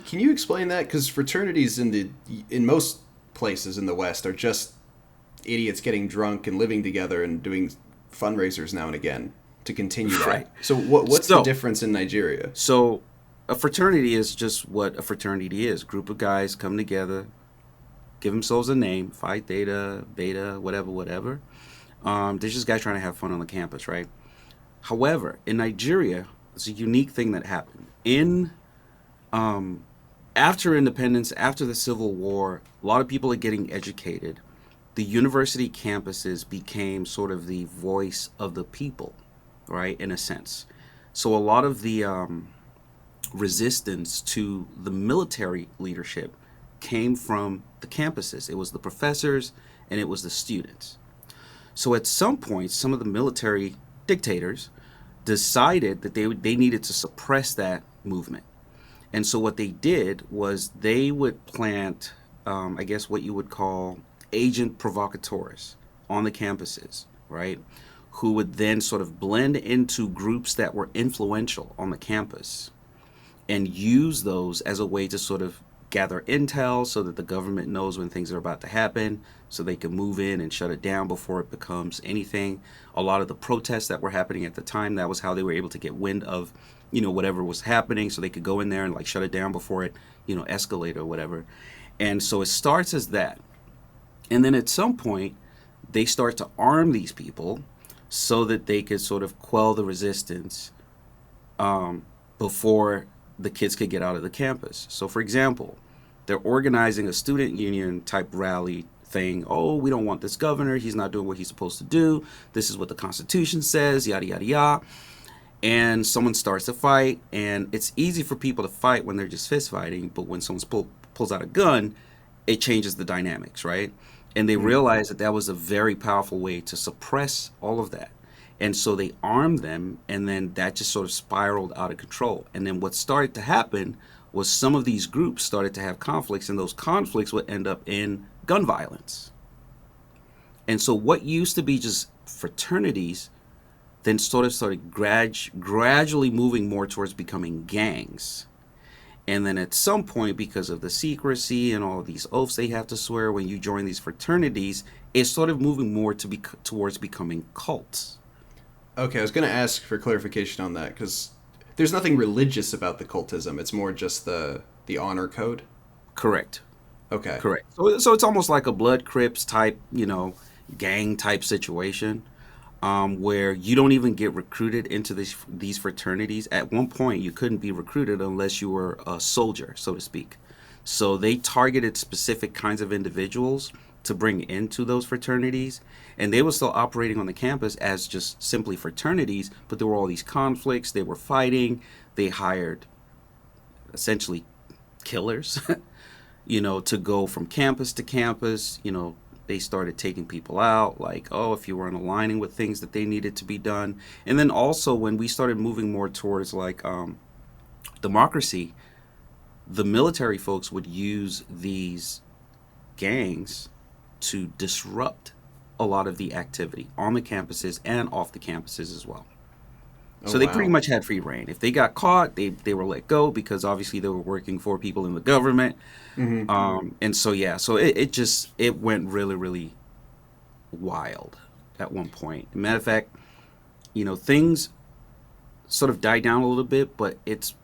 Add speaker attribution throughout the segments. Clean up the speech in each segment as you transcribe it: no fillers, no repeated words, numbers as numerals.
Speaker 1: can you explain that? Because fraternities in most places in the West are just idiots getting drunk and living together and doing fundraisers now and again to continue
Speaker 2: Right.
Speaker 1: that. So what's the
Speaker 2: So,
Speaker 1: difference in Nigeria?
Speaker 2: so a fraternity is just what a fraternity is. Group of guys come together, give themselves a name, Phi Theta, Beta, whatever, whatever. There's just guys trying to have fun on the campus, right? However, in Nigeria, it's a unique thing that happened. In um, After independence, after the Civil War, a lot of people are getting educated. The university campuses became sort of the voice of the people, right? In a sense. So a lot of the resistance to the military leadership came from the campuses. It was the professors and it was the students. So at some point, some of the military dictators decided that they needed to suppress that movement. And so what they did was they would plant, I guess, what you would call agent provocateurs on the campuses, right? Who would then sort of blend into groups that were influential on the campus and use those as a way to sort of gather intel so that the government knows when things are about to happen so they can move in and shut it down before it becomes anything. A lot of the protests that were happening at the time, that was how they were able to get wind of, whatever was happening so they could go in there and like shut it down before it, escalate or whatever. And so it starts as that. And then at some point, they start to arm these people so that they could sort of quell the resistance before the kids could get out of the campus. So, for example, they're organizing a student union type rally thing. Oh, we don't want this governor. He's not doing what he's supposed to do. This is what the Constitution says, yada, yada, yada. And someone starts a fight, and it's easy for people to fight when they're just fist fighting, but when someone pulls out a gun, it changes the dynamics, right? And they
Speaker 1: Hmm.
Speaker 2: realized that that was a very powerful way to suppress all of that. And so they armed them, and then that just sort of spiraled out of control. And then what started to happen was some of these groups started to have conflicts, and those conflicts would end up in gun violence. And so what used to be just fraternities then sort of started gradually moving more towards becoming gangs. And then at some point, because of the secrecy and all of these oaths they have to swear when you join these fraternities, it's sort of moving more towards becoming cults.
Speaker 1: Okay, I was going to ask for clarification on that because there's nothing religious about the cultism. It's more just the honor code.
Speaker 2: Correct.
Speaker 1: Okay.
Speaker 2: Correct. So it's almost like a blood crips type, gang type situation, where you don't even get recruited into these fraternities. At one point, you couldn't be recruited unless you were a soldier, so to speak. So they targeted specific kinds of individuals to bring into those fraternities, and they were still operating on the campus as just simply fraternities, but there were all these conflicts. They were fighting. They hired essentially killers, to go from campus to campus. They started taking people out, like, oh, if you weren't aligning with things that they needed to be done. And then also, when we started moving more towards like democracy, the military folks would use these gangs to disrupt a lot of the activity on the campuses and off the campuses as well.
Speaker 1: Oh
Speaker 2: So they pretty
Speaker 1: wow.
Speaker 2: much had free reign. If they got caught, they were let go because obviously they were working for people in the government.
Speaker 1: Hmm.
Speaker 2: And so yeah, so it went really really wild at one point. Matter of fact, things sort of died down a little bit, but it's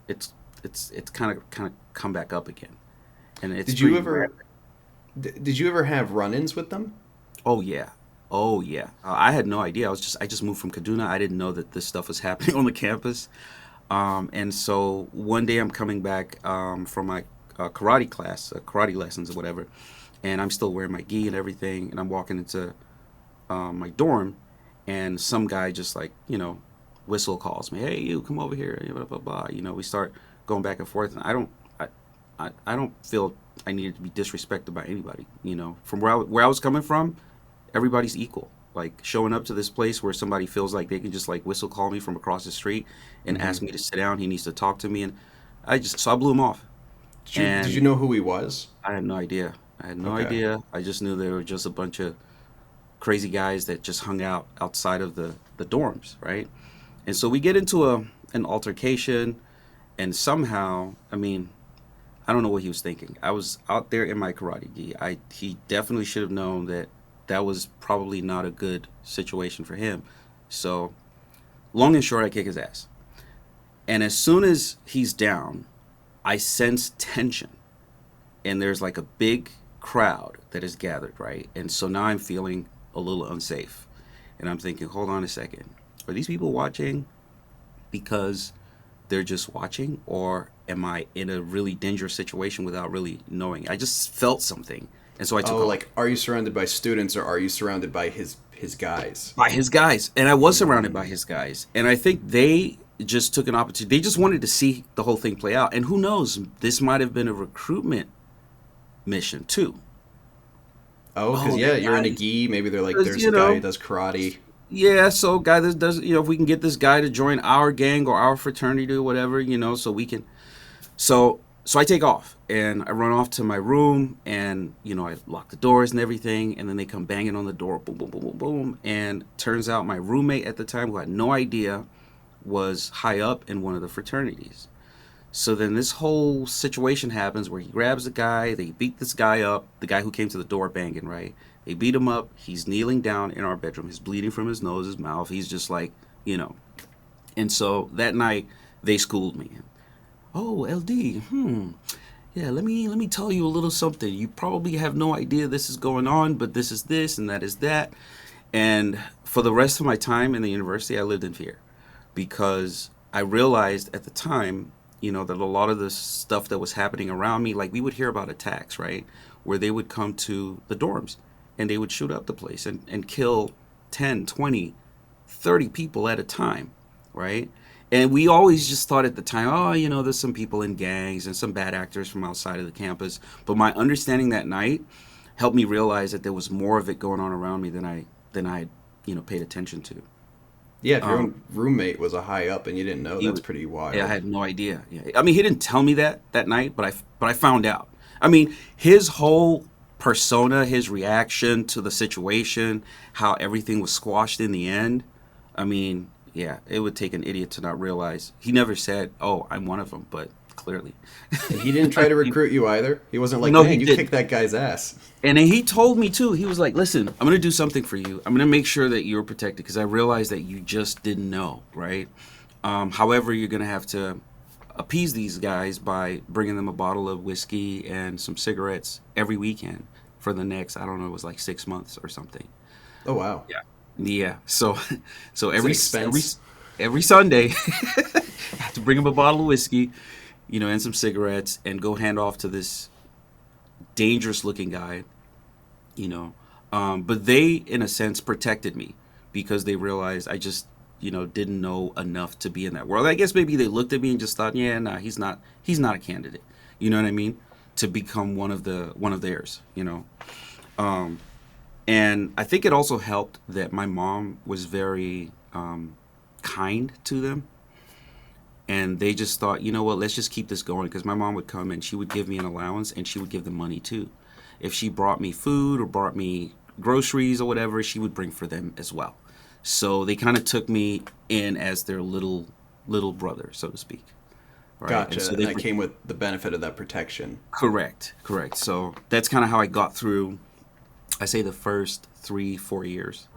Speaker 2: it's kind of come back up again, and it's
Speaker 1: Did you
Speaker 2: pretty rare.
Speaker 1: ever did you ever have run-ins with them?
Speaker 2: Oh yeah, oh yeah. I had no idea. I just moved from Kaduna. I didn't know that this stuff was happening on the campus. And so one day I'm coming back from my karate class, karate lessons or whatever, and I'm still wearing my gi and everything, and I'm walking into my dorm, and some guy just like whistle calls me, hey you, come over here, blah blah blah. We start going back and forth, and I don't feel I needed to be disrespected by anybody. From where I was coming from, everybody's equal. Like showing up to this place where somebody feels like they can just like whistle call me from across the street and
Speaker 1: Hmm.
Speaker 2: ask me to sit down. He needs to talk to me, and I blew him off,
Speaker 1: Did you
Speaker 2: and
Speaker 1: know who he was?
Speaker 2: I had no idea. I had no
Speaker 1: Okay.
Speaker 2: idea. I just knew they were just a bunch of crazy guys that just hung out outside of the dorms, right? And so we get into an altercation, and somehow, I mean, I don't know what he was thinking. I was out there in my karate gi. He definitely should have known that that was probably not a good situation for him. So, long and short, I kick his ass. And as soon as he's down, I sense tension. And there's like a big crowd that is gathered, right? And so now I'm feeling a little unsafe. And I'm thinking, hold on a second. Are these people watching because they're just watching? Or am I in a really dangerous situation without really knowing? I just felt something. And so I took
Speaker 1: Oh,
Speaker 2: off
Speaker 1: like, are you surrounded by students or are you surrounded by his guys?
Speaker 2: by his guys. And I was surrounded by his guys. And I think they just took an opportunity. They just wanted to see the whole thing play out. And who knows, this might have been a recruitment mission too.
Speaker 1: Oh, because
Speaker 2: Oh,
Speaker 1: yeah,
Speaker 2: the
Speaker 1: you're in a
Speaker 2: guys,
Speaker 1: gi. Maybe they're like,
Speaker 2: because
Speaker 1: there's a guy who does karate.
Speaker 2: yeah. So guy that does, if we can get this guy to join our gang or our fraternity or whatever, so we can. So I take off and I run off to my room and I lock the doors and everything, and then they come banging on the door, boom, boom, boom, boom, boom, and turns out my roommate at the time, who had no idea, was high up in one of the fraternities. So then this whole situation happens where he grabs the guy, they beat this guy up, the guy who came to the door banging, right? They beat him up. He's kneeling down in our bedroom. He's bleeding from his nose, his mouth. He's just like, you know. And so that night they schooled me. Oh, LD, yeah, let me tell you a little something. You probably have no idea this is going on, but this is this and that is that. And for the rest of my time in the university, I lived in fear because I realized at the time, that a lot of the stuff that was happening around me, like we would hear about attacks, right? Where they would come to the dorms and they would shoot up the place and kill 10, 20, 30 people at a time, right? And we always just thought at the time, oh, there's some people in gangs and some bad actors from outside of the campus. But my understanding that night helped me realize that there was more of it going on around me than I paid attention to.
Speaker 1: Yeah, if your
Speaker 2: Um,
Speaker 1: own roommate was a high up and you didn't know,
Speaker 2: he,
Speaker 1: that's
Speaker 2: w-
Speaker 1: pretty
Speaker 2: yeah, I
Speaker 1: wild.
Speaker 2: had no idea. Yeah. I mean, he didn't tell me that night, but I found out. I mean, his whole persona, his reaction to the situation, how everything was squashed in the end. I mean, yeah, it would take an idiot to not realize. He never said, "Oh, I'm one of them," but clearly,
Speaker 1: And he didn't try to recruit you either. He wasn't like,
Speaker 2: no, he
Speaker 1: man, you
Speaker 2: didn't.
Speaker 1: kicked that guy's ass.
Speaker 2: And then he told me too. He was like, "Listen, I'm gonna do something for you. I'm gonna make sure that you're protected because I realized that you just didn't know, right? However, you're gonna have to appease these guys by bringing them a bottle of whiskey and some cigarettes every weekend for the next, I don't know, it was like 6 months or something."
Speaker 1: Oh wow,
Speaker 2: Yeah. Yeah. So, so
Speaker 1: it's an
Speaker 2: every
Speaker 1: expense.
Speaker 2: every Sunday, I have to bring him a bottle of whiskey, and some cigarettes, and go hand off to this dangerous looking guy, you know. But they, in a sense, protected me because they realized I just, didn't know enough to be in that world. I guess maybe they looked at me and just thought, yeah, nah, he's not a candidate. You know what I mean? To become one of theirs. Um, and I think it also helped that my mom was very kind to them, and they just thought, you know what, let's just keep this going because my mom would come and she would give me an allowance and she would give them money too. If she brought me food or brought me groceries or whatever, she would bring for them as well. So they kind of took me in as their little brother, so to speak, right? And
Speaker 1: Gotcha.
Speaker 2: so
Speaker 1: And
Speaker 2: they
Speaker 1: that came with the benefit of that protection.
Speaker 2: correct. So that's kind of how I got through. I say the first 3, 4 years.